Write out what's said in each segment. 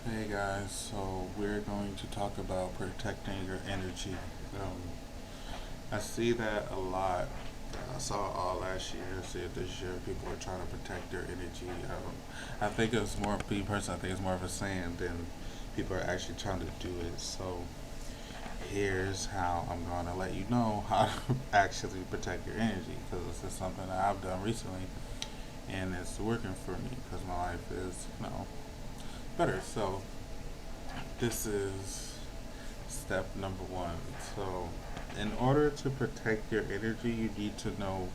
Hey guys, so we're going to talk about protecting your energy. Um, I see that a lot. I saw it all last year. I see it this year. People are trying to protect their energy. I think it's more, me personally, I think it's more of a saying than people are actually trying to do it. So here's how I'm going to let you know how to actually protect your energy, because this is something that I've done recently and it's working for me because my life is, better. So this is step number one. So, in order to protect your energy, you need to know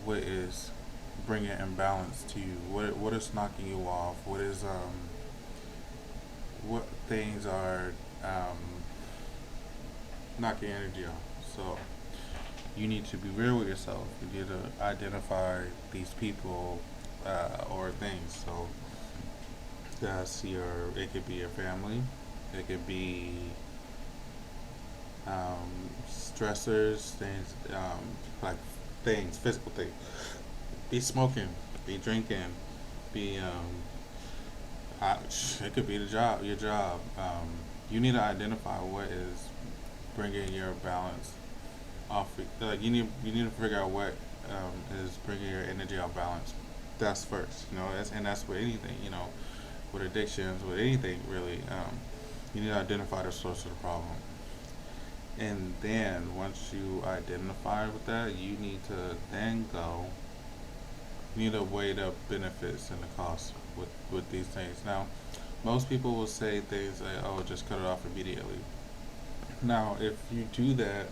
what is bringing imbalance to you. What is knocking you off? What things are knocking your energy off? So you need to be real with yourself. You need to identify these people or things. So that's your. It could be your family. It could be stressors, things like things, physical things. Be smoking, be drinking, be it could be the job, your job. You need to identify what is bringing your balance off. Like you need to figure out what is bringing your energy off balance. That's first, and that's with anything, with addictions, with anything really. You need to identify the source of the problem. And then once you identify with that, you need to then go. You need to weigh the benefits and the costs with these things. Now, most people will say things like, "Oh, just cut it off immediately." Now, if you do that,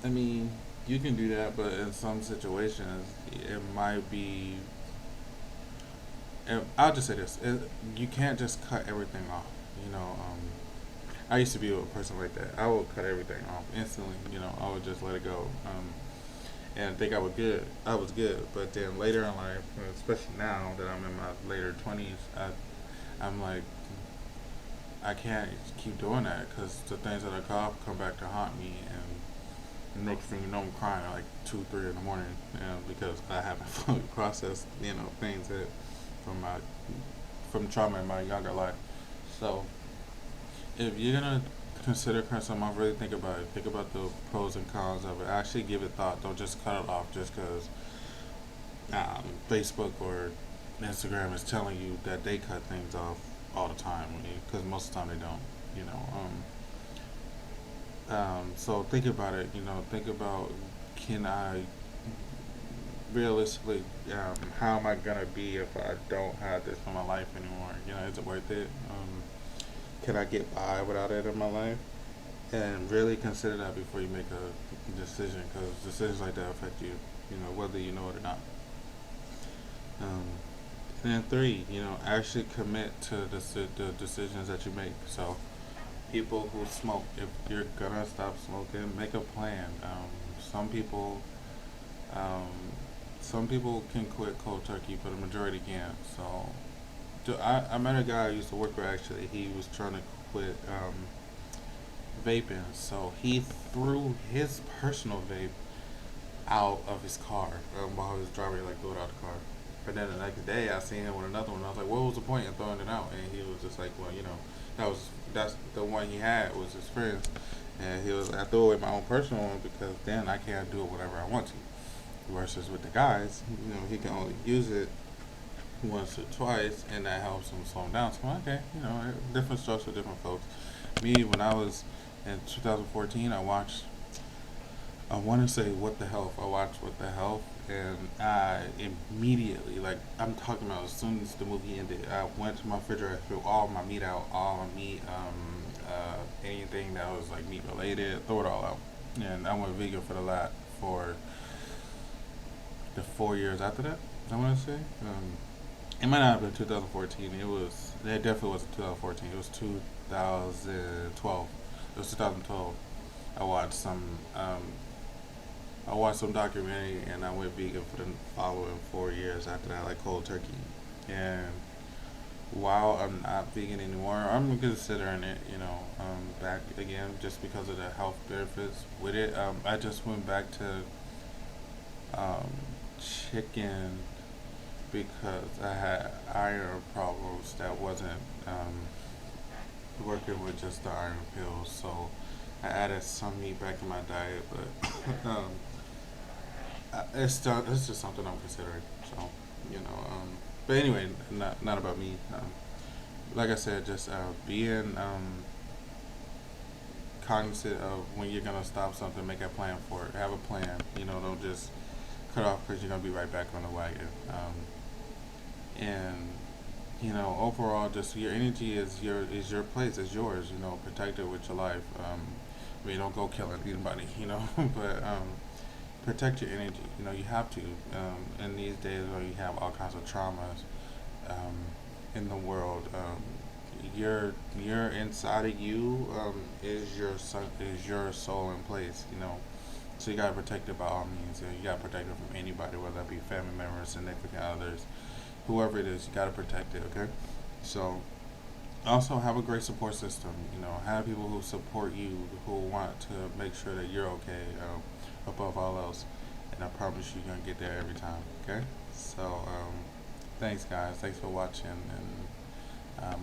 I mean, you can do that, but in some situations, it might be. I'll just say this: you can't just cut everything off. You know, I used to be a person like that. I would cut everything off instantly. I would just let it go. And think I was good. I was good, but then later in life, especially now that I'm in my later 20s, I'm like, I can't keep doing that because the things that I call come back to haunt me, and the next thing you know, I'm crying at like 2, 3 in the morning, because I haven't fully processed, things that from my from trauma in my younger life. So if you're gonna consider cutting something off, really think about it. Think about the pros and cons of it. Actually give it thought. Don't just cut it off just because Facebook or Instagram is telling you that they cut things off all the time, because most of the time they don't. You know. So think about it. Think about, can I realistically, how am I gonna be if I don't have this in my life anymore? Is it worth it? Can I get by without it in my life? And really consider that before you make a decision, because decisions like that affect you, whether you know it or not. Um, and then three, actually commit to the decisions that you make. So people who smoke, if you're gonna stop smoking, make a plan. Some people, um, some people can quit cold turkey, but the majority can't. So I met a guy I used to work with. Actually, he was trying to quit vaping, so he threw his personal vape out of his car while he was driving. Like, threw it out the car. But then the next day, I seen him with another one. I was like, "What was the point in throwing it out?" And he was just like, "Well, that's the one he had was his friend's." And he was, I threw away my own personal one because then I can't do it whatever I want to. Versus with the guys, he can only use it once or twice, and that helps him slow down. So okay, different strokes for different folks. Me, when I was in 2014, I want to say What the Health. I watched What the Health, and I immediately, like, I'm talking about as soon as the movie ended, I went to my refrigerator, threw all my meat out, all my meat, anything that was like meat related, throw it all out. And I went vegan for the 4 years after that. I want to say. It might not have been 2014. It definitely wasn't 2014. It was 2012. It was 2012. I watched some um, I watched some documentary, and I went vegan for the following 4 years after that, like cold turkey. And while I'm not vegan anymore, I'm considering it, back again just because of the health benefits with it. I just went back to um, chicken because I had iron problem overdose that wasn't working with just the iron pills. So I added some meat back in my diet, but it's just something I'm considering. So you know, but anyway, not about me. Like I said, just being cognizant of when you're gonna stop something, make a plan for it. Have a plan. You know, don't just cut off because you're gonna be right back on the wagon. And you know, overall, just your energy is your place, is yours. You know, protect it with your life. I mean, don't go killing anybody. You know, but protect your energy. You know, you have to. In these days where you have all kinds of traumas um, in the world, your inside of you is your soul in place. You know, so you gotta protect it by all means. You gotta protect it from anybody, whether that be family members, significant others, whoever it is. You gotta protect it. Okay, so also have a great support system. You know, have people who support you, who want to make sure that you're okay, above all else. And I promise you're gonna get there every time. Okay, so thanks guys, thanks for watching, and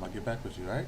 I'll get back with you. All right.